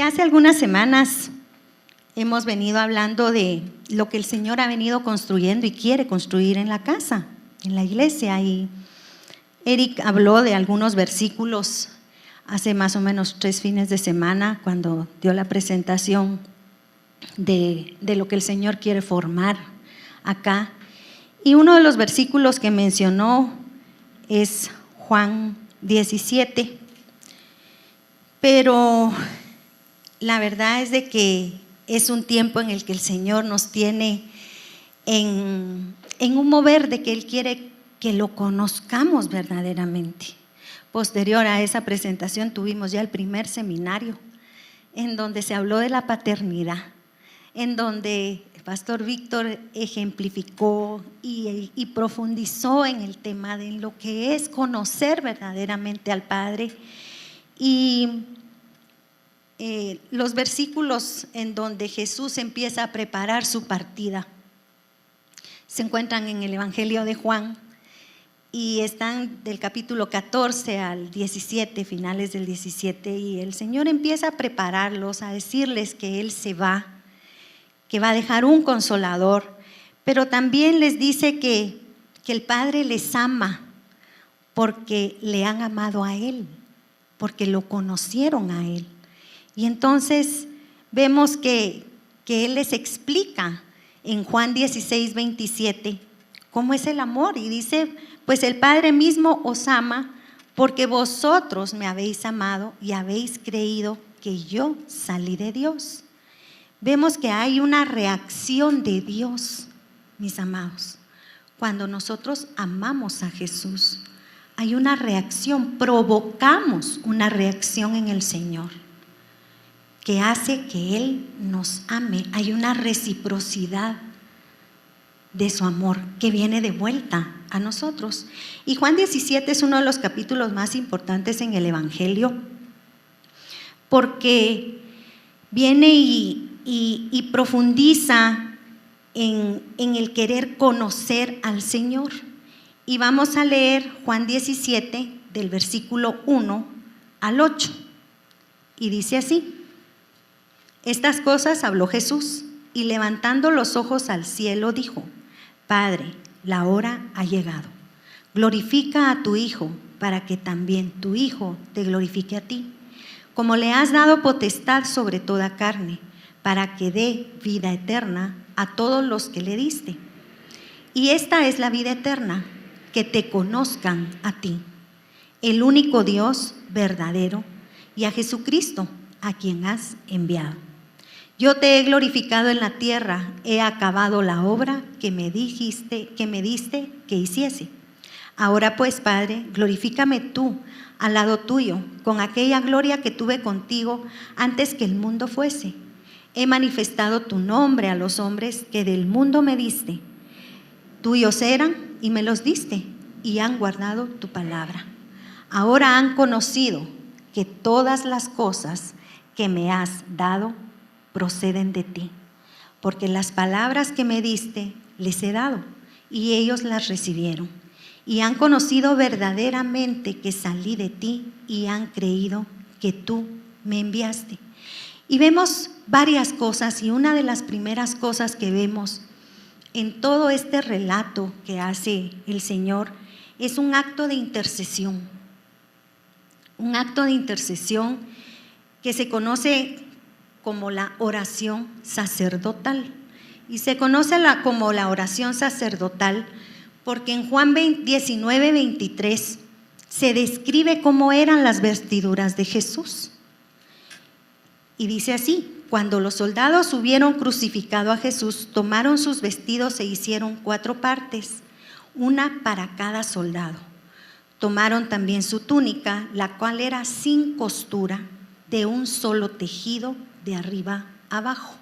hace algunas semanas hemos venido hablando de lo que el Señor ha venido construyendo y quiere construir en la casa, en la iglesia. Y Eric habló de algunos versículos hace más o menos 3 fines de semana cuando dio la presentación de lo que el Señor quiere formar acá. Y uno de los versículos que mencionó es Juan 17. Pero la verdad es de que es un tiempo en el que el Señor nos tiene en un mover de que Él quiere que lo conozcamos verdaderamente. Posterior a esa presentación tuvimos ya el primer seminario en donde se habló de la paternidad, en donde el pastor Víctor ejemplificó y profundizó en el tema de lo que es conocer verdaderamente al Padre. Y los versículos en donde Jesús empieza a preparar su partida se encuentran en el Evangelio de Juan y están del capítulo 14 al 17, finales del 17, y el Señor empieza a prepararlos, a decirles que Él se va, que va a dejar un consolador, pero también les dice que el Padre les ama porque le han amado a Él, porque lo conocieron a Él. Y entonces vemos que Él les explica en Juan 16, 27 cómo es el amor, y dice: pues el Padre mismo os ama porque vosotros me habéis amado y habéis creído que yo salí de Dios. Vemos que hay una reacción de Dios, mis amados, cuando nosotros amamos a Jesús. Hay una reacción, provocamos una reacción en el Señor que hace que Él nos ame. Hay una reciprocidad de su amor que viene de vuelta a nosotros. Y Juan 17 es uno de los capítulos más importantes en el Evangelio, porque viene y profundiza en el querer conocer al Señor. Y vamos a leer Juan 17 del versículo 1 al 8. Y dice así: estas cosas habló Jesús y levantando los ojos al cielo dijo: Padre, la hora ha llegado. Glorifica a tu Hijo para que también tu Hijo te glorifique a ti, como le has dado potestad sobre toda carne, para que dé vida eterna a todos los que le diste. Y esta es la vida eterna, que te conozcan a ti, el único Dios verdadero, y a Jesucristo, a quien has enviado. Yo te he glorificado en la tierra, he acabado la obra que me diste que hiciese. Ahora pues, Padre, glorifícame tú al lado tuyo, con aquella gloria que tuve contigo antes que el mundo fuese. He manifestado tu nombre a los hombres que del mundo me diste. Tuyos eran y me los diste, y han guardado tu palabra. Ahora han conocido que todas las cosas que me has dado proceden de ti, porque las palabras que me diste les he dado, y ellos las recibieron, y han conocido verdaderamente que salí de ti, y han creído que tú me enviaste. Y vemos varias cosas, y una de las primeras cosas que vemos en todo este relato que hace el Señor es un acto de intercesión. Un acto de intercesión que se conoce como la oración sacerdotal. Y se conoce como la oración sacerdotal porque en Juan 19, 23 se describe cómo eran las vestiduras de Jesús. Y dice así: cuando los soldados hubieron crucificado a Jesús, tomaron sus vestidos e hicieron 4 partes, una para cada soldado. Tomaron también su túnica, la cual era sin costura, de un solo tejido, de arriba abajo.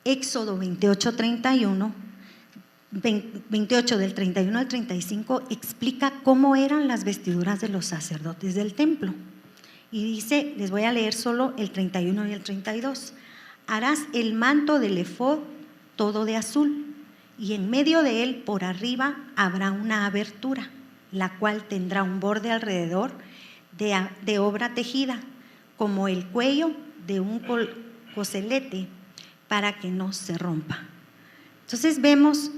Éxodo 28 del 31 al 35 explica cómo eran las vestiduras de los sacerdotes del templo. Y dice, les voy a leer solo el 31 y el 32. Harás el manto del efod todo de azul, y en medio de él por arriba habrá una abertura, la cual tendrá un borde alrededor de obra tejida, como el cuello de un coselete para que no se rompa. Entonces vemos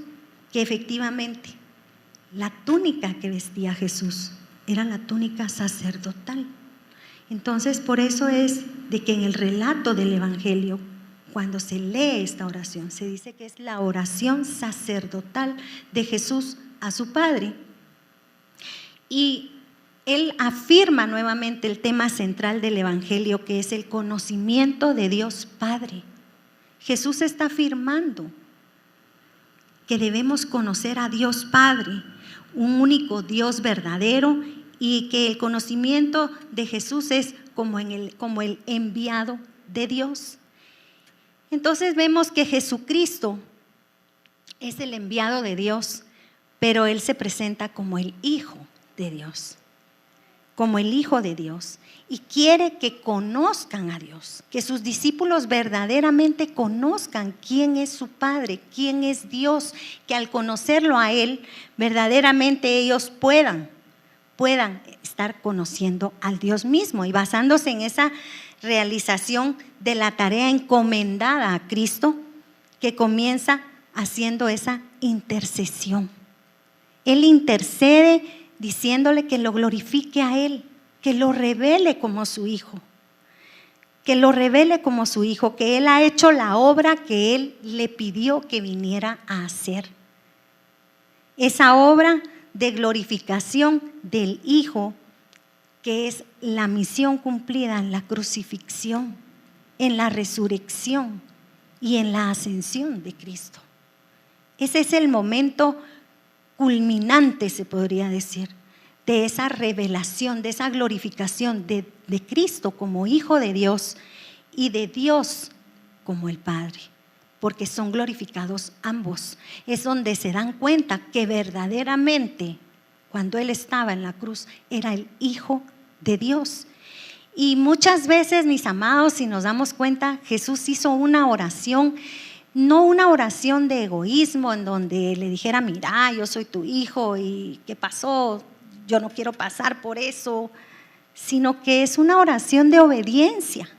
que efectivamente la túnica que vestía Jesús era la túnica sacerdotal. Entonces por eso es de que en el relato del Evangelio, cuando se lee esta oración, se dice que es la oración sacerdotal de Jesús a su Padre. Y él afirma nuevamente el tema central del Evangelio, que es el conocimiento de Dios Padre. Jesús está afirmando que debemos conocer a Dios Padre, un único Dios verdadero, y que el conocimiento de Jesús es como el enviado de Dios. Entonces vemos que Jesucristo es el enviado de Dios, pero Él se presenta como el Hijo de Dios, como el Hijo de Dios, y quiere que conozcan a Dios, que sus discípulos verdaderamente conozcan quién es su Padre, quién es Dios, que al conocerlo a Él, verdaderamente ellos puedan estar conociendo al Dios mismo, y basándose en esa realización de la tarea encomendada a Cristo, que comienza haciendo esa intercesión. Él intercede diciéndole que lo glorifique a Él, que lo revele como su Hijo, que lo revele como su Hijo, que Él ha hecho la obra que Él le pidió que viniera a hacer. Esa obra de glorificación del Hijo, que es la misión cumplida en la crucifixión, en la resurrección y en la ascensión de Cristo. Ese es el momento culminante, se podría decir, de esa revelación, de esa glorificación de Cristo como Hijo de Dios y de Dios como el Padre, porque son glorificados ambos. Es donde se dan cuenta que verdaderamente, cuando Él estaba en la cruz, era el Hijo de Dios. Y muchas veces, mis amados, si nos damos cuenta, Jesús hizo una oración, no una oración de egoísmo en donde le dijera: mira, yo soy tu hijo y ¿qué pasó? Yo no quiero pasar por eso, sino que es una oración de obediencia,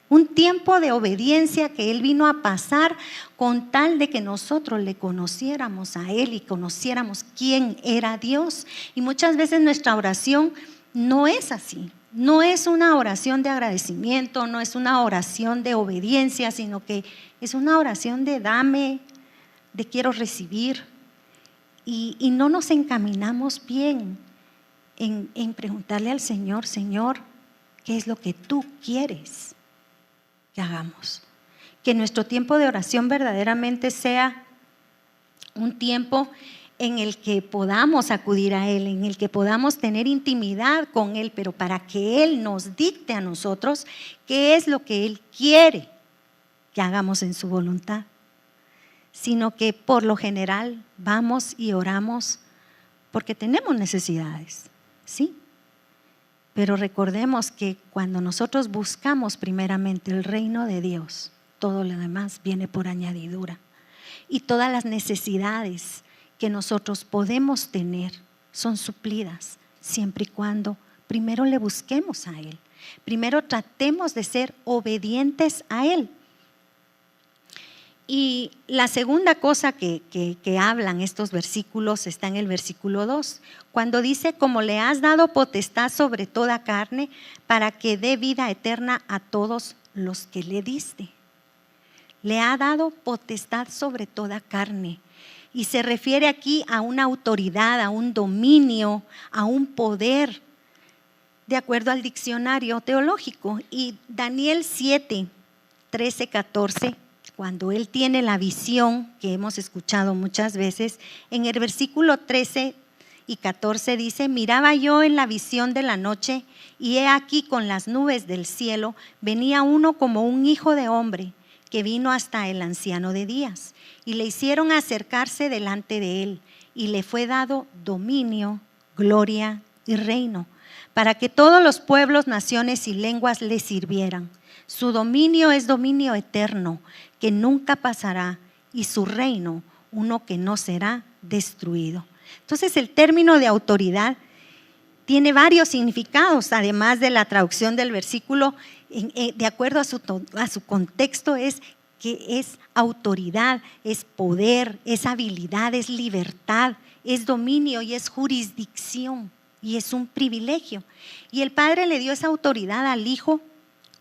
un tiempo de obediencia que Él vino a pasar con tal de que nosotros le conociéramos a Él y conociéramos quién era Dios. Y muchas veces nuestra oración no es así. No es una oración de agradecimiento, no es una oración de obediencia, sino que es una oración de dame, de quiero recibir. Y no nos encaminamos bien en preguntarle al Señor: Señor, ¿qué es lo que tú quieres que hagamos? Que nuestro tiempo de oración verdaderamente sea un tiempo en el que podamos acudir a Él, en el que podamos tener intimidad con Él, pero para que Él nos dicte a nosotros qué es lo que Él quiere que hagamos en su voluntad, sino que por lo general vamos y oramos porque tenemos necesidades, ¿sí? Pero recordemos que cuando nosotros buscamos primeramente el reino de Dios, todo lo demás viene por añadidura, y todas las necesidades que nosotros podemos tener son suplidas siempre y cuando primero le busquemos a Él, primero tratemos de ser obedientes a Él. Y la segunda cosa que hablan estos versículos está en el versículo 2, cuando dice: como le has dado potestad sobre toda carne, para que dé vida eterna a todos los que le diste. Le ha dado potestad sobre toda carne. Y se refiere aquí a una autoridad, a un dominio, a un poder, de acuerdo al diccionario teológico. Y Daniel 7, 13, 14, cuando él tiene la visión que hemos escuchado muchas veces, en el versículo 13 y 14 dice: miraba yo en la visión de la noche, y he aquí con las nubes del cielo venía uno como un hijo de hombre, que vino hasta el anciano de días, y le hicieron acercarse delante de él, y le fue dado dominio, gloria y reino, para que todos los pueblos, naciones y lenguas le sirvieran. Su dominio es dominio eterno, que nunca pasará, y su reino, uno que no será destruido. Entonces, el término de autoridad tiene varios significados, además de la traducción del versículo, de acuerdo a su contexto, es que es autoridad, es poder, es habilidad, es libertad, es dominio y es jurisdicción y es un privilegio. Y el Padre le dio esa autoridad al Hijo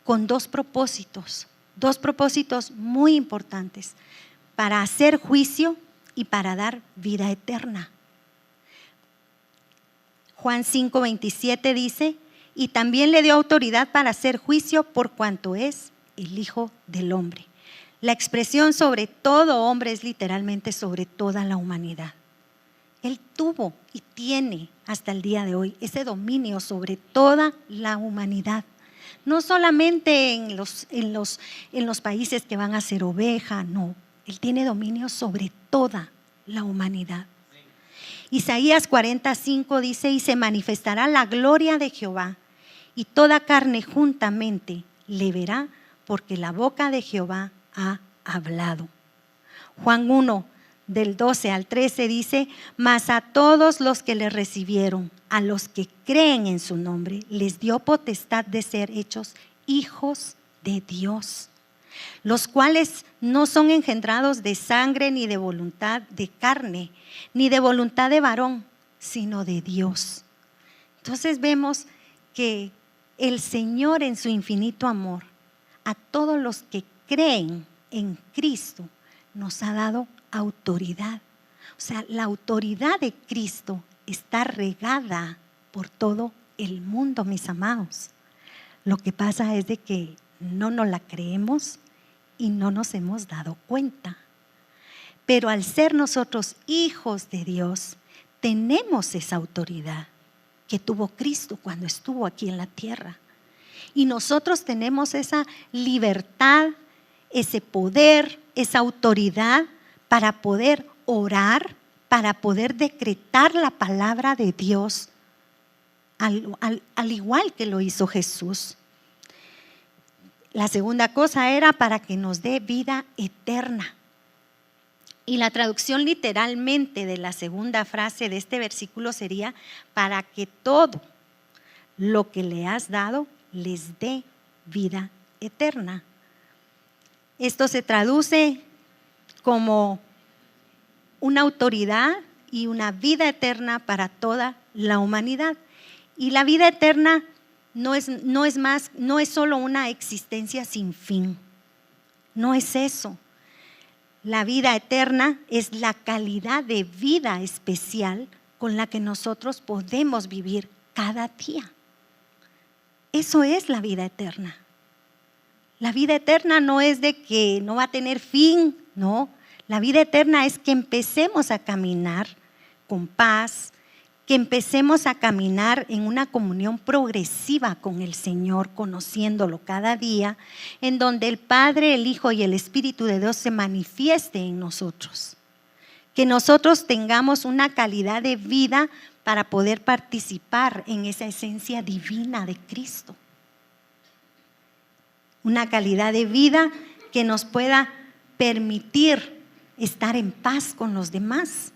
con dos propósitos muy importantes: para hacer juicio y para dar vida eterna. Juan 5:27 dice: y también le dio autoridad para hacer juicio por cuanto es el Hijo del Hombre. La expresión sobre todo hombre es literalmente sobre toda la humanidad. Él tuvo y tiene hasta el día de hoy ese dominio sobre toda la humanidad. No solamente en los países que van a ser oveja, no. Él tiene dominio sobre toda la humanidad. Isaías 40:5 dice: y se manifestará la gloria de Jehová, y toda carne juntamente le verá, porque la boca de Jehová ha hablado. Juan 1, del 12 al 13 dice: mas a todos los que le recibieron, a los que creen en su nombre, les dio potestad de ser hechos hijos de Dios, los cuales no son engendrados de sangre, ni de voluntad de carne, ni de voluntad de varón, sino de Dios. Entonces vemos que el Señor, en su infinito amor, a todos los que creen en Cristo, nos ha dado autoridad. O sea, la autoridad de Cristo está regada por todo el mundo, mis amados. Lo que pasa es de que no nos la creemos y no nos hemos dado cuenta. Pero al ser nosotros hijos de Dios, tenemos esa autoridad que tuvo Cristo cuando estuvo aquí en la tierra. Y nosotros tenemos esa libertad, ese poder, esa autoridad para poder orar, para poder decretar la palabra de Dios, al igual que lo hizo Jesús. La segunda cosa era para que nos dé vida eterna. Y la traducción literalmente de la segunda frase de este versículo sería: para que todo lo que le has dado les dé vida eterna. Esto se traduce como una autoridad y una vida eterna para toda la humanidad. Y la vida eterna no es solo una existencia sin fin. No es eso. La vida eterna es la calidad de vida especial con la que nosotros podemos vivir cada día. Eso es la vida eterna. La vida eterna no es de que no va a tener fin, no. La vida eterna es que empecemos a caminar con paz, que empecemos a caminar en una comunión progresiva con el Señor, conociéndolo cada día, en donde el Padre, el Hijo y el Espíritu de Dios se manifieste en nosotros. Que nosotros tengamos una calidad de vida para poder participar en esa esencia divina de Cristo. Una calidad de vida que nos pueda permitir estar en paz con los demás.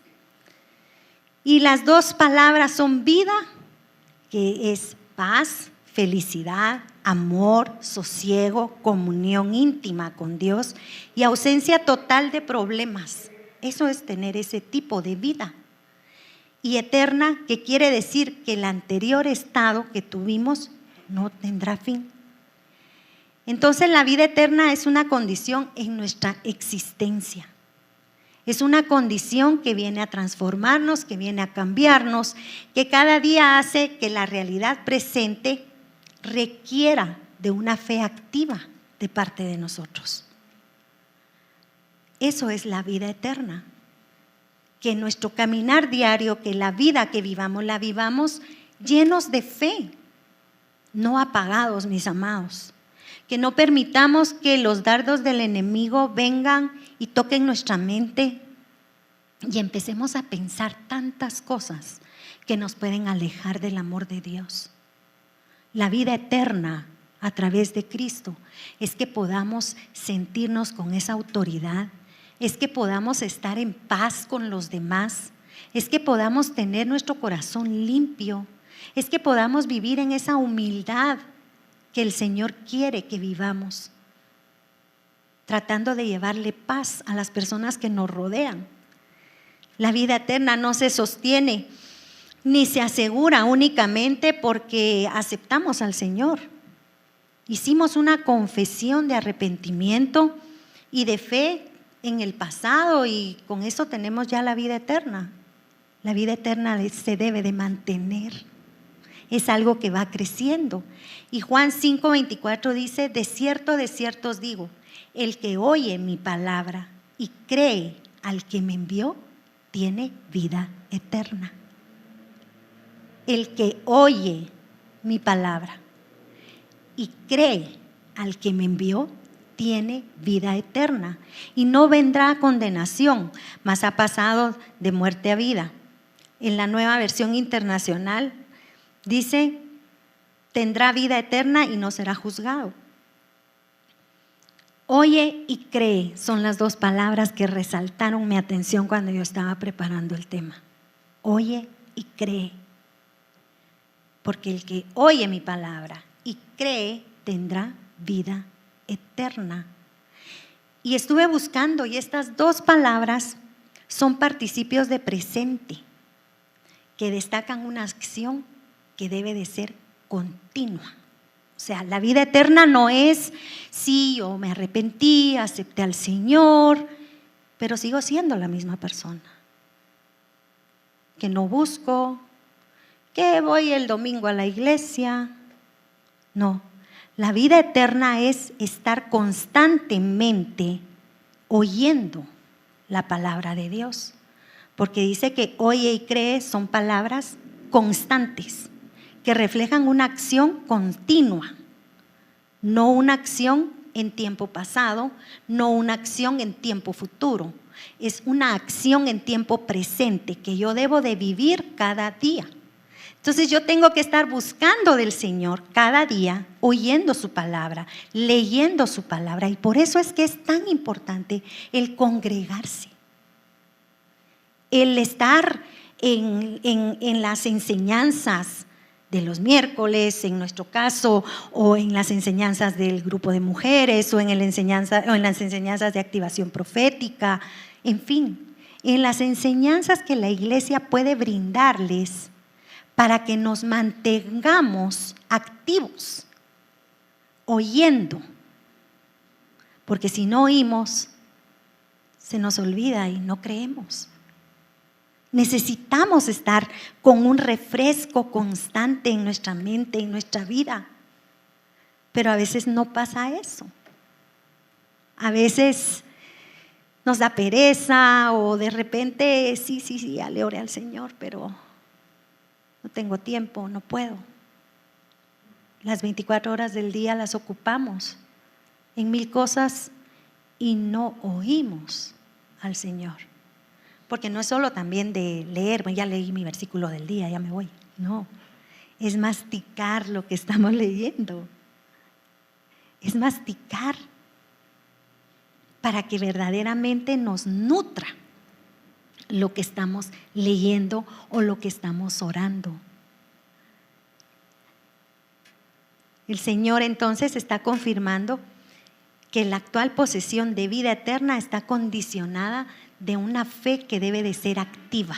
Y las dos palabras son vida, que es paz, felicidad, amor, sosiego, comunión íntima con Dios y ausencia total de problemas. Eso es tener ese tipo de vida. Y eterna, que quiere decir que el anterior estado que tuvimos no tendrá fin. Entonces la vida eterna es una condición en nuestra existencia. Es una condición que viene a transformarnos, que viene a cambiarnos, que cada día hace que la realidad presente requiera de una fe activa de parte de nosotros. Eso es la vida eterna. Que nuestro caminar diario, que la vida que vivamos, la vivamos llenos de fe, no apagados, mis amados. Que no permitamos que los dardos del enemigo vengan y toquen nuestra mente y empecemos a pensar tantas cosas que nos pueden alejar del amor de Dios. La vida eterna a través de Cristo es que podamos sentirnos con esa autoridad, es que podamos estar en paz con los demás, es que podamos tener nuestro corazón limpio, es que podamos vivir en esa humildad que el Señor quiere que vivamos, tratando de llevarle paz a las personas que nos rodean. La vida eterna no se sostiene ni se asegura únicamente porque aceptamos al Señor. Hicimos una confesión de arrepentimiento y de fe en el pasado y con eso tenemos ya la vida eterna. La vida eterna se debe de mantener. Es algo que va creciendo. Y Juan 5:24 dice: de cierto os digo, el que oye mi palabra y cree al que me envió, tiene vida eterna. El que oye mi palabra y cree al que me envió, tiene vida eterna y no vendrá a condenación, mas ha pasado de muerte a vida. En la Nueva Versión Internacional dice: tendrá vida eterna y no será juzgado. Oye y cree son las dos palabras que resaltaron mi atención cuando yo estaba preparando el tema. Oye y cree. Porque el que oye mi palabra y cree tendrá vida eterna. Y estuve buscando y estas dos palabras son participios de presente que destacan una acción que debe de ser continua. O sea, la vida eterna no es: sí, yo me arrepentí, acepté al Señor, pero sigo siendo la misma persona. Que no busco, que voy el domingo a la iglesia. No, la vida eterna es estar constantemente oyendo la palabra de Dios. Porque dice que oye y cree son palabras constantes, que reflejan una acción continua, no una acción en tiempo pasado, no una acción en tiempo futuro. Es una acción en tiempo presente que yo debo de vivir cada día. Entonces yo tengo que estar buscando del Señor cada día, oyendo su palabra, leyendo su palabra. Y por eso es que es tan importante el congregarse, el estar en las enseñanzas de los miércoles, en nuestro caso, o en las enseñanzas del grupo de mujeres, o en las enseñanzas de activación profética, en fin, en las enseñanzas que la iglesia puede brindarles para que nos mantengamos activos, oyendo, porque si no oímos, se nos olvida y no creemos. Necesitamos estar con un refresco constante en nuestra mente, en nuestra vida. Pero a veces no pasa eso. A veces nos da pereza o de repente, sí, ya le oré al Señor, pero no tengo tiempo, no puedo. Las 24 horas del día las ocupamos en mil cosas y no oímos al Señor. Porque no es solo también de leer, bueno, ya leí mi versículo del día, ya me voy. No, es masticar lo que estamos leyendo. Es masticar para que verdaderamente nos nutra lo que estamos leyendo o lo que estamos orando. El Señor entonces está confirmando que la actual posesión de vida eterna está condicionada de una fe que debe de ser activa,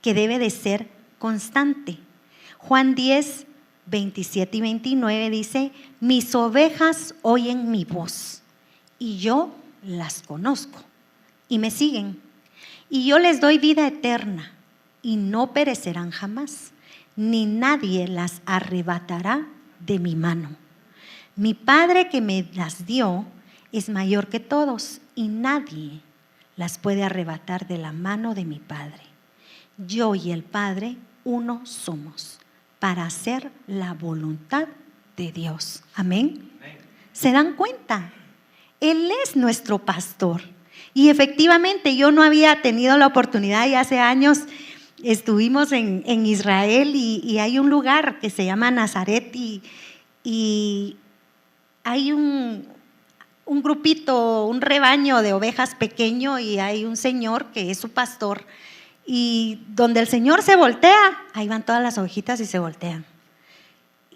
que debe de ser constante. Juan 10, 27 y 29 dice: mis ovejas oyen mi voz y yo las conozco y me siguen. Y yo les doy vida eterna y no perecerán jamás, ni nadie las arrebatará de mi mano. Mi Padre que me las dio es mayor que todos y nadie las puede arrebatar de la mano de mi Padre. Yo y el Padre uno somos para hacer la voluntad de Dios. Amén. ¿Se dan cuenta? Él es nuestro pastor. Y efectivamente yo no había tenido la oportunidad, y hace años estuvimos en Israel y hay un lugar que se llama Nazaret y hay un grupito, un rebaño de ovejas pequeño y hay un señor que es su pastor Y donde el Señor se voltea, ahí van todas las ovejitas y se voltean.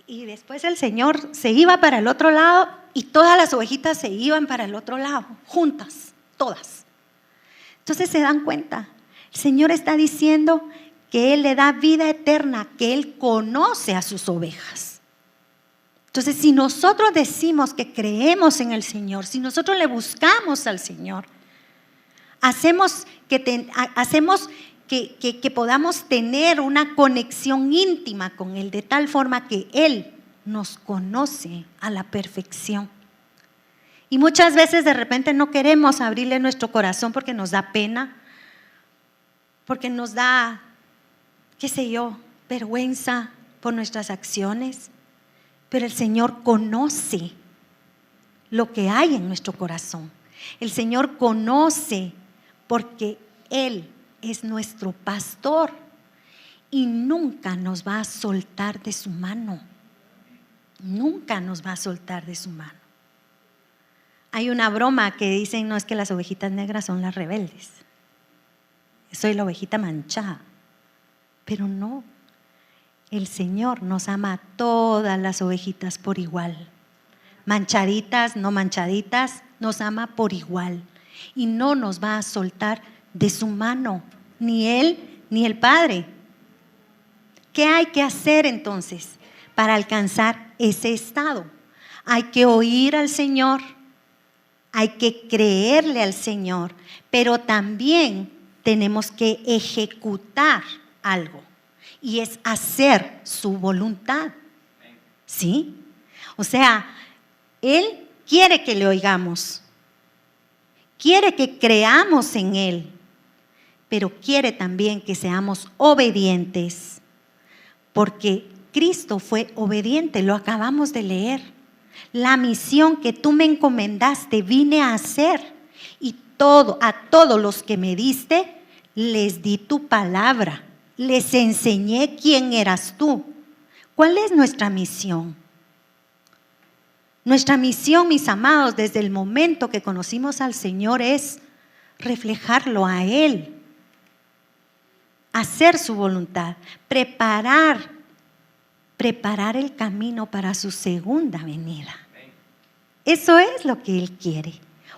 Y después el Señor se iba para el otro lado y todas las ovejitas se iban para el otro lado, juntas, todas. Entonces se dan cuenta, el Señor está diciendo que Él le da vida eterna, que Él conoce a sus ovejas. Entonces, si nosotros decimos que creemos en el Señor, si nosotros le buscamos al Señor, hacemos que podamos tener una conexión íntima con Él, de tal forma que Él nos conoce a la perfección. Y muchas veces de repente no queremos abrirle nuestro corazón porque nos da pena, porque nos da, qué sé yo, vergüenza por nuestras acciones. Pero el Señor conoce lo que hay en nuestro corazón. El Señor conoce porque Él es nuestro pastor y nunca nos va a soltar de su mano. Nunca nos va a soltar de su mano. Hay una broma que dicen, no, es que las ovejitas negras son las rebeldes. Soy la ovejita manchada. Pero no, el Señor nos ama a todas las ovejitas por igual. Manchaditas, no manchaditas, nos ama por igual. Y no nos va a soltar de su mano, ni Él ni el Padre. ¿Qué hay que hacer entonces para alcanzar ese estado? Hay que oír al Señor, hay que creerle al Señor, pero también tenemos que ejecutar algo y es hacer su voluntad. ¿Sí? O sea, Él quiere que le oigamos, quiere que creamos en Él, pero quiere también que seamos obedientes, porque Cristo fue obediente, lo acabamos de leer. La misión que tú me encomendaste vine a hacer, y a todos los que me diste les di tu palabra, les enseñé quién eras tú. ¿Cuál es nuestra misión? Nuestra misión, mis amados, desde el momento que conocimos al Señor es reflejarlo a Él, hacer su voluntad, preparar el camino para su segunda venida. Eso es lo que Él quiere,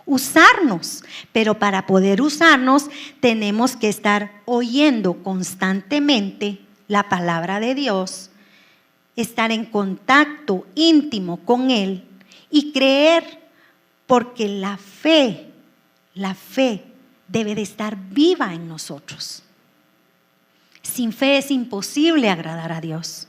usarnos, pero para poder usarnos tenemos que estar oyendo constantemente la palabra de Dios, estar en contacto íntimo con Él y creer, porque la fe debe de estar viva en nosotros. Sin fe es imposible agradar a Dios.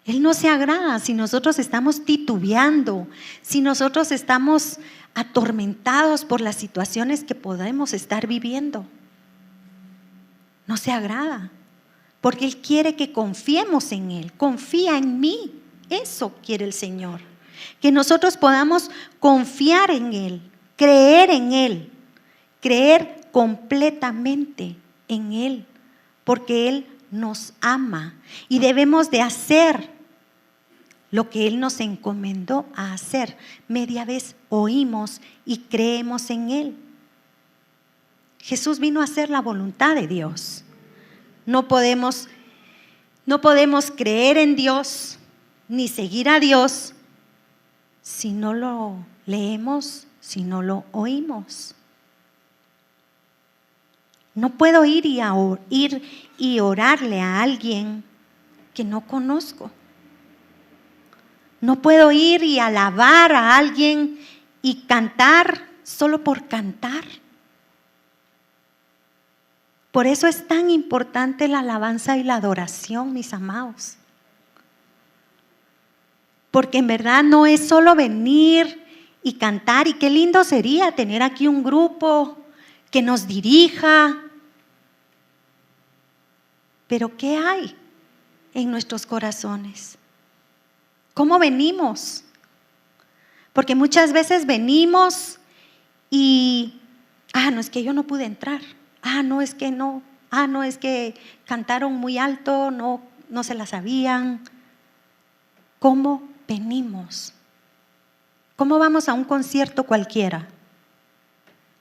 Él no se agrada si nosotros estamos titubeando, si nosotros estamos atormentados por las situaciones que podemos estar viviendo. No se agrada, porque Él quiere que confiemos en Él. Confía en mí, eso quiere el Señor. Que nosotros podamos confiar en Él, creer completamente en Él, porque Él nos ama y debemos de hacer lo que Él nos encomendó a hacer. Media vez oímos y creemos en Él. Jesús vino a hacer la voluntad de Dios. No podemos creer en Dios ni seguir a Dios si no lo leemos, si no lo oímos. No puedo ir y orarle a alguien que no conozco. No puedo ir y alabar a alguien y cantar solo por cantar. Por eso es tan importante la alabanza y la adoración, mis amados. Porque en verdad no es solo venir y cantar, y qué lindo sería tener aquí un grupo que nos dirija. Pero ¿qué hay en nuestros corazones? ¿Cómo venimos? Porque muchas veces venimos y, no, es que yo no pude entrar. No, es que no. No, es que cantaron muy alto, no se la sabían. ¿Cómo venimos? ¿Cómo vamos a un concierto cualquiera?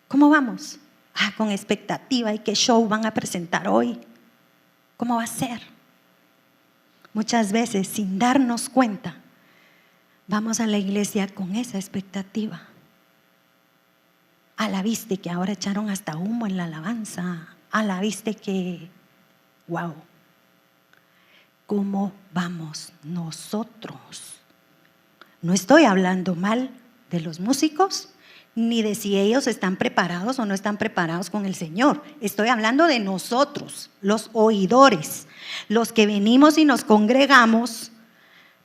¿Cómo vamos? con expectativa, ¿y qué show van a presentar hoy? ¿Cómo va a ser? Muchas veces, sin darnos cuenta, vamos a la iglesia con esa expectativa. A la vista que ahora echaron hasta humo en la alabanza. A la vista que, wow, ¿cómo vamos nosotros? No estoy hablando mal de los músicos, ni de si ellos están preparados o no están preparados con el Señor. Estoy hablando de nosotros, los oidores, los que venimos y nos congregamos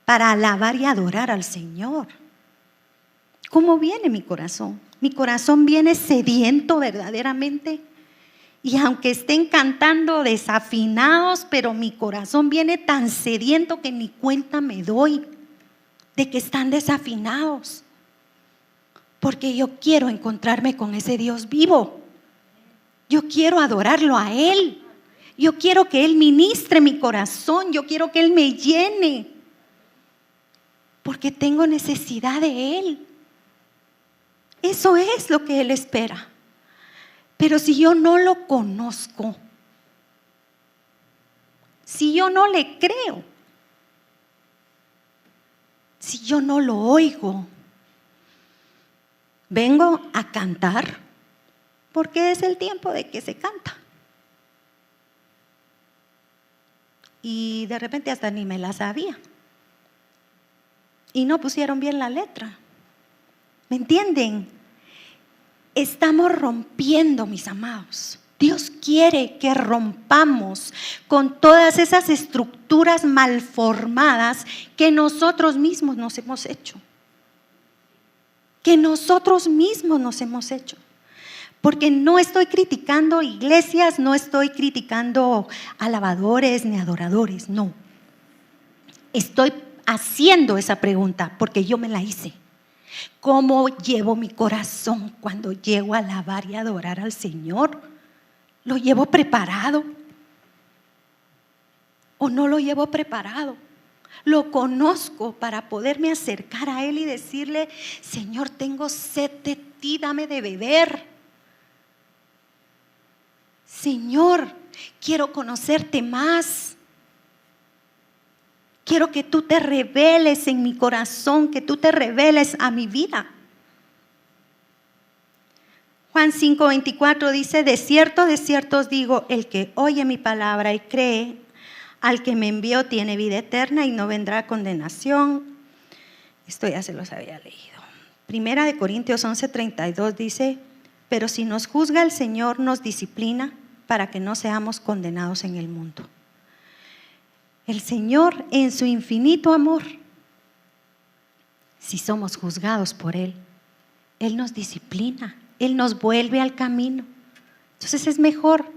para alabar y adorar al Señor. ¿Cómo viene mi corazón? Mi corazón viene sediento verdaderamente. Y aunque estén cantando desafinados, pero mi corazón viene tan sediento que ni cuenta me doy de que están desafinados. Porque yo quiero encontrarme con ese Dios vivo. Yo quiero adorarlo a Él. Yo quiero que Él ministre mi corazón. Yo quiero que Él me llene. Porque tengo necesidad de Él. Eso es lo que Él espera. Pero si yo no lo conozco, si yo no le creo, si yo no lo oigo, vengo a cantar porque es el tiempo de que se canta. Y de repente hasta ni me la sabía. Y no pusieron bien la letra. ¿Me entienden? Estamos rompiendo, mis amados. Dios quiere que rompamos con todas esas estructuras malformadas que nosotros mismos nos hemos hecho. Que nosotros mismos nos hemos hecho. Porque no estoy criticando iglesias, no estoy criticando alabadores ni adoradores, no. Estoy haciendo esa pregunta porque yo me la hice. ¿Cómo llevo mi corazón cuando llego a alabar y adorar al Señor? ¿Lo llevo preparado? ¿O no lo llevo preparado? Lo conozco para poderme acercar a Él y decirle: Señor, tengo sed de ti, dame de beber. Señor, quiero conocerte más. Quiero que tú te reveles en mi corazón, que tú te reveles a mi vida. Juan 5:24 dice: de cierto os digo, el que oye mi palabra y cree al que me envió tiene vida eterna y no vendrá a condenación. Esto ya se los había leído. Primera de Corintios 11:32 dice: pero si nos juzga el Señor, nos disciplina para que no seamos condenados en el mundo. El Señor, en su infinito amor, si somos juzgados por Él, Él nos disciplina, Él nos vuelve al camino. Entonces es mejor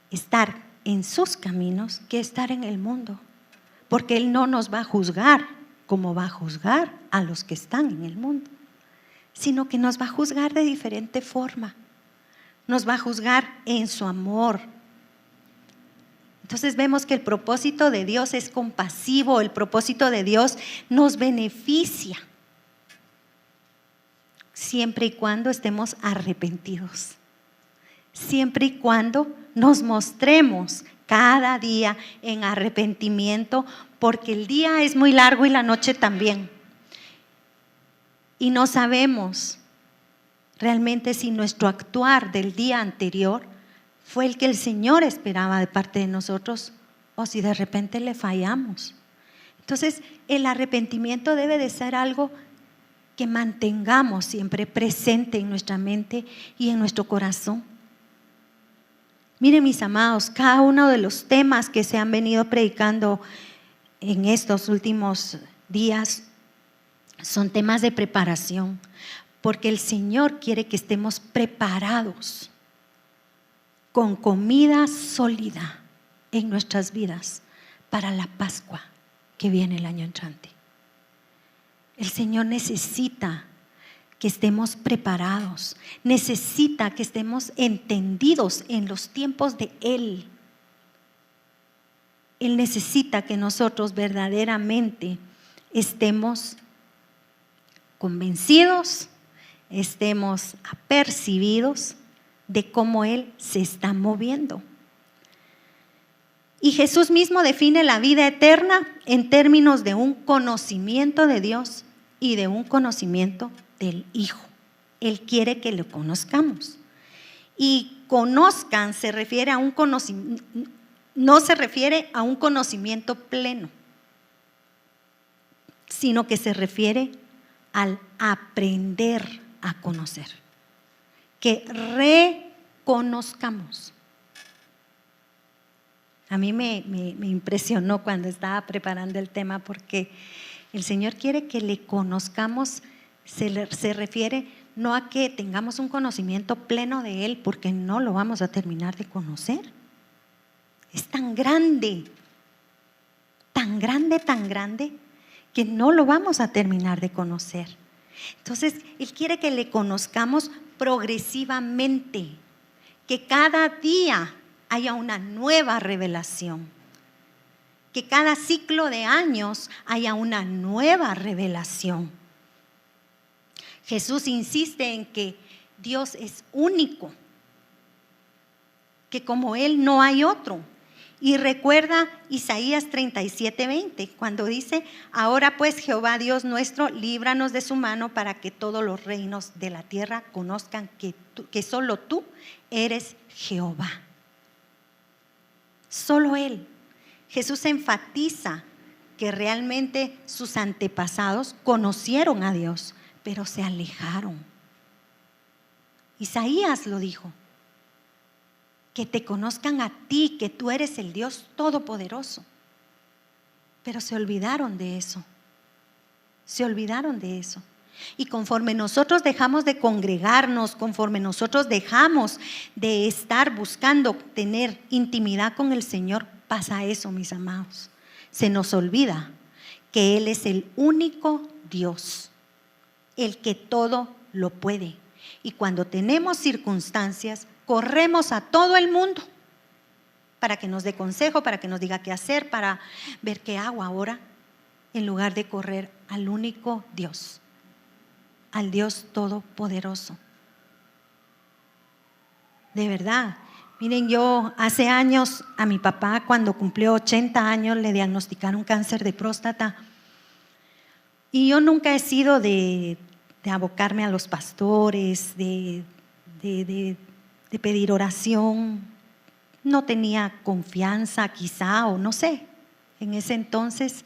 estar en sus caminos que estar en el mundo, porque Él no nos va a juzgar como va a juzgar a los que están en el mundo, sino que nos va a juzgar de diferente forma. Nos va a juzgar en su amor. Entonces vemos que el propósito de Dios es compasivo, el propósito de Dios nos beneficia, siempre y cuando estemos arrepentidos, siempre y cuando nos mostremos cada día en arrepentimiento, porque el día es muy largo y la noche también. Y no sabemos realmente si nuestro actuar del día anterior fue el que el Señor esperaba de parte de nosotros o si de repente le fallamos. Entonces, el arrepentimiento debe de ser algo que mantengamos siempre presente en nuestra mente y en nuestro corazón. Miren, mis amados, cada uno de los temas que se han venido predicando en estos últimos días son temas de preparación, porque el Señor quiere que estemos preparados con comida sólida en nuestras vidas para la Pascua que viene el año entrante. El Señor necesita que estemos preparados, necesita que estemos entendidos en los tiempos de Él. Él necesita que nosotros verdaderamente estemos convencidos, estemos apercibidos de cómo Él se está moviendo. Y Jesús mismo define la vida eterna en términos de un conocimiento de Dios y de un conocimiento del Hijo. Él quiere que lo conozcamos. Y conozcan se refiere a un conocimiento, no se refiere a un conocimiento pleno, sino que se refiere al aprender a conocer. Que reconozcamos. A mí me impresionó cuando estaba preparando el tema, porque el Señor quiere que le conozcamos. Se refiere no a que tengamos un conocimiento pleno de Él, porque no lo vamos a terminar de conocer. Es tan grande, tan grande, tan grande, que no lo vamos a terminar de conocer. Entonces, Él quiere que le conozcamos progresivamente, que cada día haya una nueva revelación, que cada ciclo de años haya una nueva revelación. Jesús insiste en que Dios es único, que como Él no hay otro. Y recuerda Isaías 37:20, cuando dice: ahora pues, Jehová Dios nuestro, líbranos de su mano, para que todos los reinos de la tierra conozcan que solo tú eres Jehová. Solo Él. Jesús enfatiza que realmente sus antepasados conocieron a Dios, pero se alejaron. Isaías lo dijo: que te conozcan a ti, que tú eres el Dios Todopoderoso. Pero se olvidaron de eso. Se olvidaron de eso. Y conforme nosotros dejamos de congregarnos, conforme nosotros dejamos de estar buscando tener intimidad con el Señor, pasa eso, mis amados. Se nos olvida que Él es el único Dios, el que todo lo puede. Y cuando tenemos circunstancias, corremos a todo el mundo para que nos dé consejo, para que nos diga qué hacer, para ver qué hago ahora, en lugar de correr al único Dios, al Dios Todopoderoso. De verdad, miren, yo hace años a mi papá, cuando cumplió 80 años, le diagnosticaron cáncer de próstata. Y yo nunca he sido de abocarme a los pastores, de pedir oración. No tenía confianza quizá, o no sé, en ese entonces,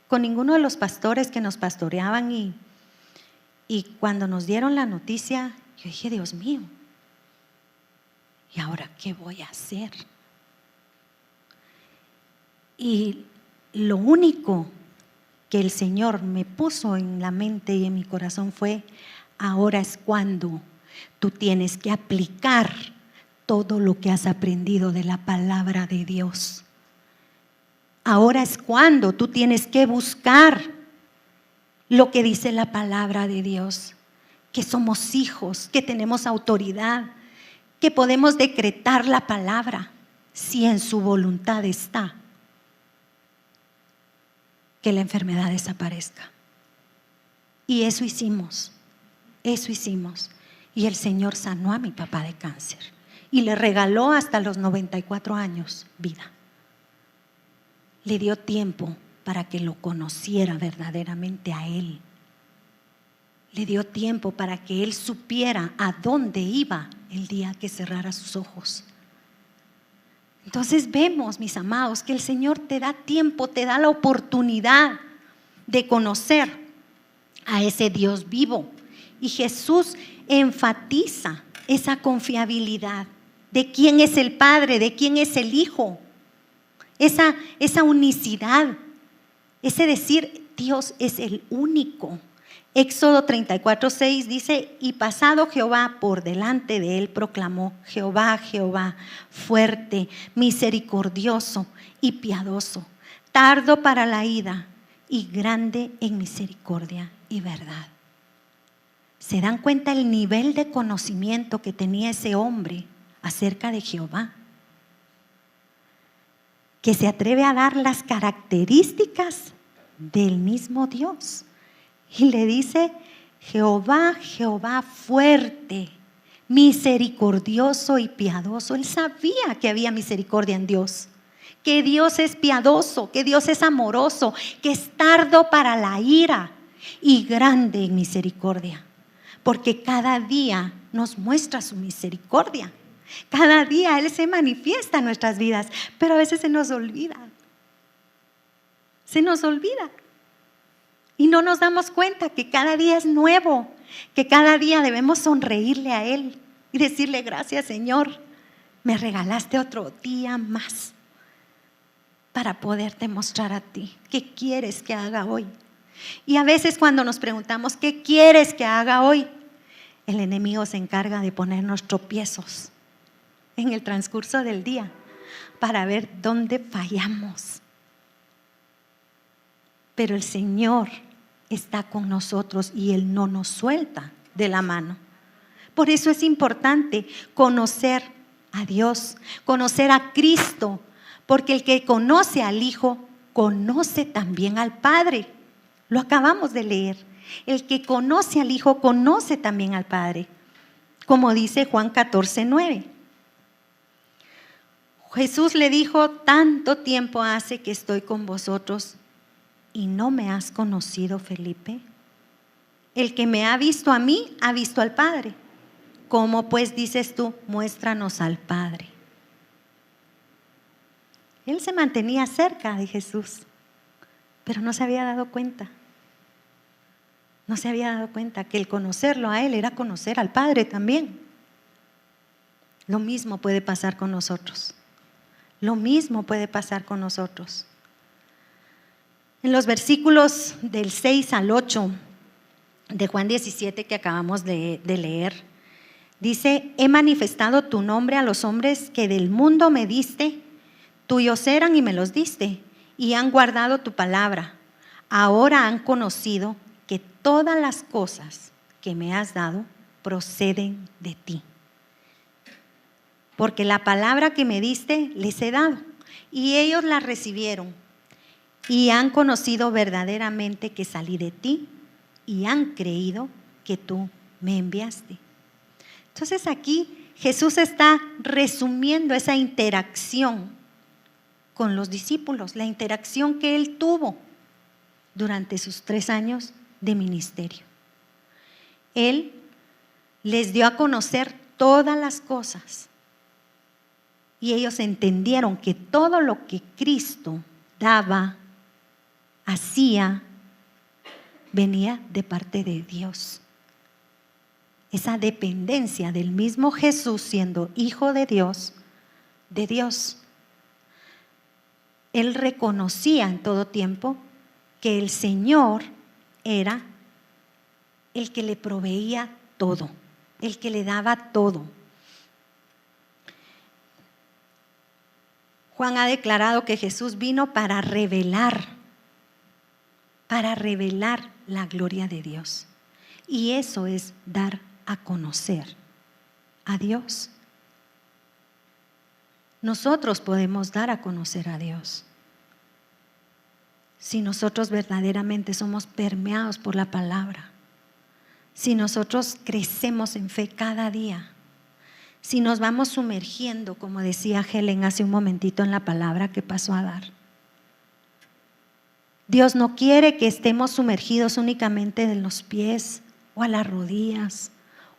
con ninguno de los pastores que nos pastoreaban. Y cuando nos dieron la noticia, yo dije: Dios mío, ¿y ahora qué voy a hacer? Y lo único que el Señor me puso en la mente y en mi corazón fue: ahora es cuando tú tienes que aplicar todo lo que has aprendido de la palabra de Dios. Ahora es cuando tú tienes que buscar lo que dice la palabra de Dios, que somos hijos, que tenemos autoridad, que podemos decretar la palabra si en su voluntad está que la enfermedad desaparezca. Y eso hicimos. Y el Señor sanó a mi papá de cáncer y le regaló hasta los 94 años vida. Le dio tiempo para que lo conociera verdaderamente a Él. Le dio tiempo para que Él supiera a dónde iba el día que cerrara sus ojos. Entonces vemos, mis amados, que el Señor te da tiempo, te da la oportunidad de conocer a ese Dios vivo. Y Jesús enfatiza esa confiabilidad de quién es el Padre, de quién es el Hijo, esa unicidad, ese decir: Dios es el único. Éxodo 34:6 dice: y pasado Jehová por delante de él, proclamó: Jehová, Jehová, fuerte, misericordioso y piadoso, tardo para la ira y grande en misericordia y verdad. ¿Se dan cuenta el nivel de conocimiento que tenía ese hombre acerca de Jehová? Que se atreve a dar las características del mismo Dios. Y le dice: Jehová, Jehová, fuerte, misericordioso y piadoso. Él sabía que había misericordia en Dios, que Dios es piadoso, que Dios es amoroso, que es tardo para la ira y grande en misericordia, porque cada día nos muestra su misericordia. Cada día Él se manifiesta en nuestras vidas, pero a veces se nos olvida. Se nos olvida. Y no nos damos cuenta que cada día es nuevo, que cada día debemos sonreírle a Él y decirle: gracias, Señor, me regalaste otro día más para poderte mostrar a ti qué quieres que haga hoy. Y a veces cuando nos preguntamos ¿qué quieres que haga hoy?, el enemigo se encarga de ponernos tropiezos en el transcurso del día para ver dónde fallamos. Pero el Señor está con nosotros y Él no nos suelta de la mano. Por eso es importante conocer a Dios, conocer a Cristo, porque el que conoce al Hijo, conoce también al Padre. Lo acabamos de leer. El que conoce al Hijo, conoce también al Padre. Como dice Juan 14:9. Jesús le dijo: tanto tiempo hace que estoy con vosotros y no me has conocido, Felipe. El que me ha visto a mí, ha visto al Padre. ¿Cómo pues dices tú, muéstranos al Padre? Él se mantenía cerca de Jesús, pero no se había dado cuenta. No se había dado cuenta que el conocerlo a Él era conocer al Padre también. Lo mismo puede pasar con nosotros. Lo mismo puede pasar con nosotros. En los versículos del 6 al 8 de Juan 17 que acabamos de leer, dice: he manifestado tu nombre a los hombres que del mundo me diste, tuyos eran y me los diste, y han guardado tu palabra. Ahora han conocido que todas las cosas que me has dado proceden de ti. Porque la palabra que me diste les he dado, y ellos la recibieron, y han conocido verdaderamente que salí de ti, y han creído que tú me enviaste. Entonces aquí Jesús está resumiendo esa interacción con los discípulos, la interacción que Él tuvo durante sus 3 años de ministerio. Él les dio a conocer todas las cosas y ellos entendieron que todo lo que Cristo daba, hacía, venía de parte de Dios. Esa dependencia del mismo Jesús siendo hijo de Dios, Él reconocía en todo tiempo que el Señor era el que le proveía todo, el que le daba todo. Juan ha declarado que Jesús vino para revelar la gloria de Dios. Y eso es dar a conocer a Dios. Nosotros podemos dar a conocer a Dios si nosotros verdaderamente somos permeados por la palabra, si nosotros crecemos en fe cada día, si nos vamos sumergiendo, como decía Helen hace un momentito en la palabra que pasó a dar. Dios no quiere que estemos sumergidos únicamente en los pies o a las rodillas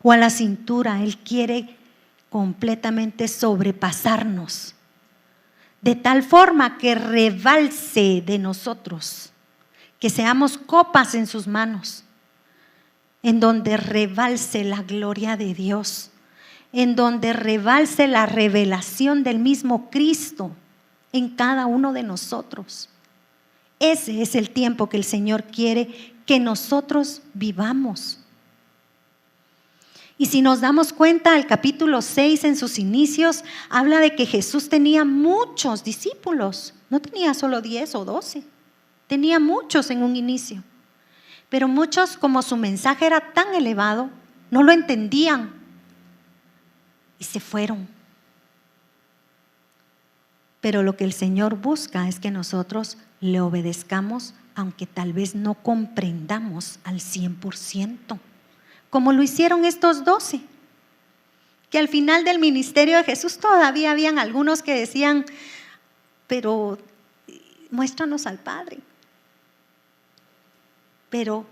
o a la cintura. Él quiere completamente sobrepasarnos, de tal forma que rebalse de nosotros, que seamos copas en sus manos, en donde rebalse la gloria de Dios, en donde rebalse la revelación del mismo Cristo en cada uno de nosotros. Ese es el tiempo que el Señor quiere que nosotros vivamos. Y si nos damos cuenta, el capítulo 6 en sus inicios habla de que Jesús tenía muchos discípulos. No tenía solo 10 o 12, tenía muchos en un inicio. Pero muchos, como su mensaje era tan elevado, no lo entendían y se fueron. Pero lo que el Señor busca es que nosotros le obedezcamos, aunque tal vez no comprendamos al 100%. Como lo hicieron estos 12. que al final del ministerio de Jesús todavía habían algunos que decían, pero muéstranos al Padre. Pero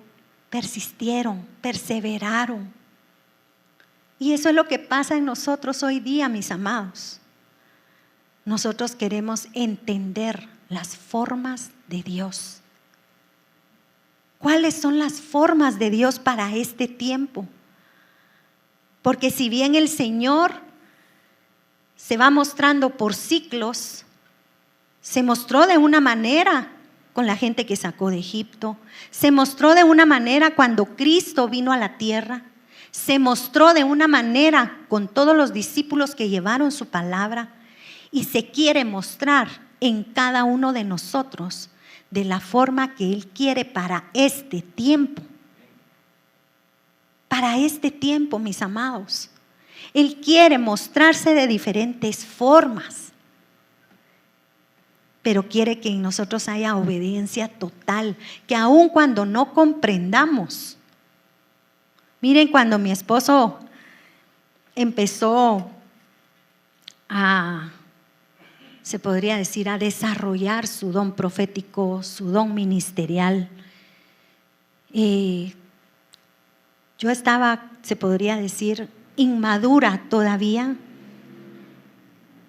persistieron, perseveraron. Y eso es lo que pasa en nosotros hoy día, mis amados. Nosotros queremos entender las formas de Dios. ¿Cuáles son las formas de Dios para este tiempo? Porque si bien el Señor se va mostrando por ciclos, se mostró de una manera con la gente que sacó de Egipto, se mostró de una manera cuando Cristo vino a la tierra, se mostró de una manera con todos los discípulos que llevaron su palabra y se quiere mostrar en cada uno de nosotros de la forma que Él quiere para este tiempo. Para este tiempo, mis amados. Él quiere mostrarse de diferentes formas, pero quiere que en nosotros haya obediencia total, que aun cuando no comprendamos. Miren, cuando mi esposo empezó se podría decir, a desarrollar su don profético, su don ministerial, yo estaba, se podría decir, inmadura todavía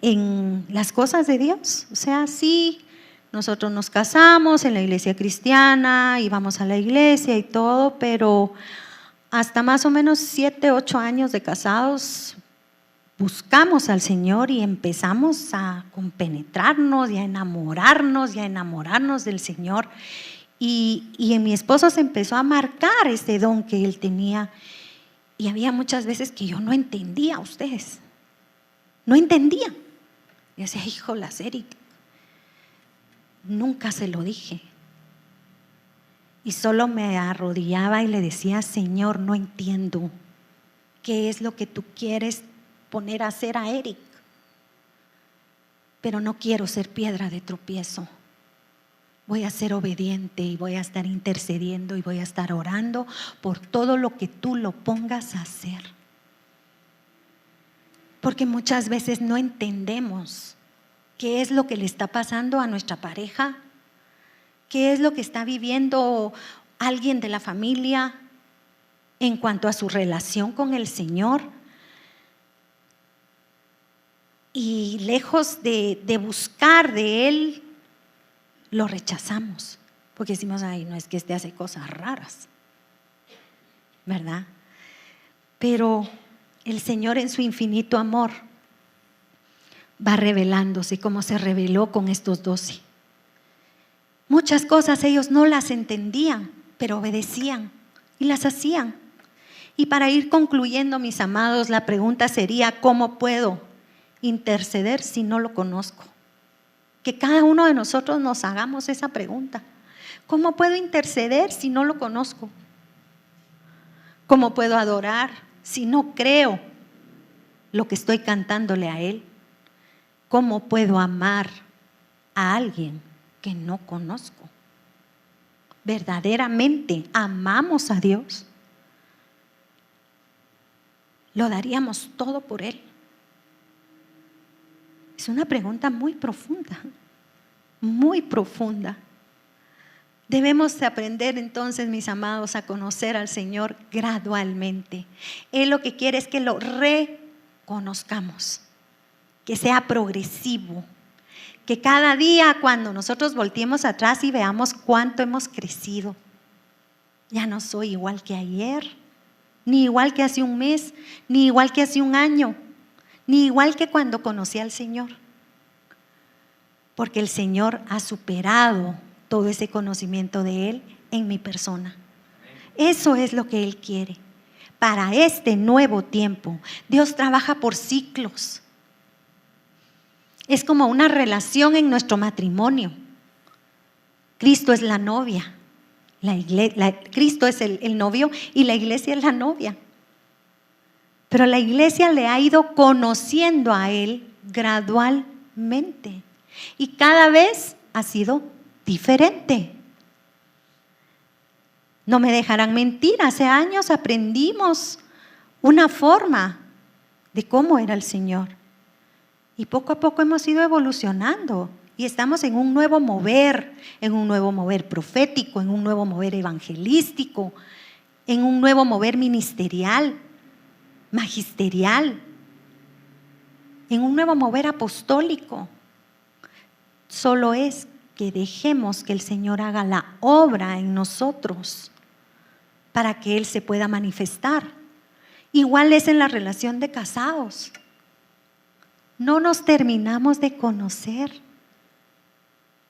en las cosas de Dios. O sea, sí, nosotros nos casamos en la iglesia cristiana, íbamos a la iglesia y todo, pero hasta más o menos 7, 8 años de casados buscamos al Señor y empezamos a compenetrarnos y a enamorarnos del Señor. Y en mi esposo se empezó a marcar ese don que él tenía. Y había muchas veces que yo no entendía a ustedes. No entendía. Y decía, híjolas, Eric, nunca se lo dije. Y solo me arrodillaba y le decía, Señor, no entiendo. ¿Qué es lo que tú quieres poner a hacer a Eric? Pero no quiero ser piedra de tropiezo. Voy a ser obediente y voy a estar intercediendo y voy a estar orando por todo lo que tú lo pongas a hacer. Porque muchas veces no entendemos qué es lo que le está pasando a nuestra pareja, qué es lo que está viviendo alguien de la familia en cuanto a su relación con el Señor. Y lejos de buscar de Él, lo rechazamos, porque decimos, ay, no es que este hace cosas raras, ¿verdad? Pero el Señor en su infinito amor va revelándose como se reveló con estos 12. Muchas cosas ellos no las entendían, pero obedecían y las hacían. Y para ir concluyendo, mis amados, la pregunta sería, ¿cómo puedo interceder si no lo conozco? Que cada uno de nosotros nos hagamos esa pregunta. ¿Cómo puedo interceder si no lo conozco? ¿Cómo puedo adorar si no creo lo que estoy cantándole a Él? ¿Cómo puedo amar a alguien que no conozco? ¿Verdaderamente amamos a Dios? ¿Lo daríamos todo por Él? Es una pregunta muy profunda, muy profunda. Debemos aprender entonces, mis amados, a conocer al Señor gradualmente. Él lo que quiere es que lo reconozcamos, que sea progresivo, que cada día cuando nosotros volteemos atrás y veamos cuánto hemos crecido. Ya no soy igual que ayer, ni igual que hace un mes, ni igual que hace un año, ni igual que cuando conocí al Señor. Porque el Señor ha superado todo ese conocimiento de Él en mi persona. Eso es lo que Él quiere. Para este nuevo tiempo, Dios trabaja por ciclos. Es como una relación en nuestro matrimonio. Cristo es la novia. Cristo es el novio y la iglesia es la novia. Pero la iglesia le ha ido conociendo a Él gradualmente. Y cada vez ha sido diferente. No me dejarán mentir, hace años aprendimos una forma de cómo era el Señor. Y poco a poco hemos ido evolucionando y estamos en un nuevo mover profético, en un nuevo mover evangelístico, en un nuevo mover ministerial, magisterial, en un nuevo mover apostólico. Solo es que dejemos que el Señor haga la obra en nosotros para que Él se pueda manifestar. Igual es en la relación de casados. No nos terminamos de conocer.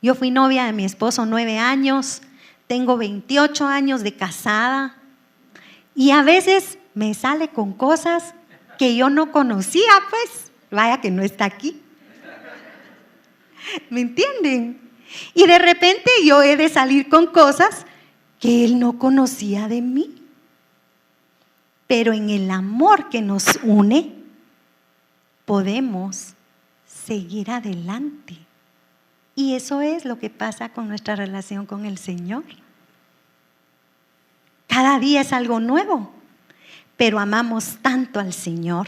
Yo fui novia de mi esposo 9 años, tengo 28 años de casada y a veces me sale con cosas que yo no conocía, pues, vaya que no está aquí. ¿Me entienden? Y de repente yo he de salir con cosas que él no conocía de mí. Pero en el amor que nos une, podemos seguir adelante. Y eso es lo que pasa con nuestra relación con el Señor. Cada día es algo nuevo, pero amamos tanto al Señor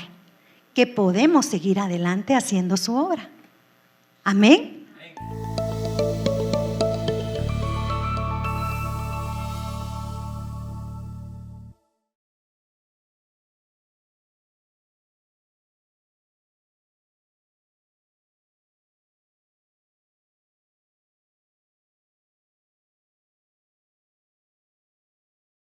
que podemos seguir adelante haciendo su obra. Amén.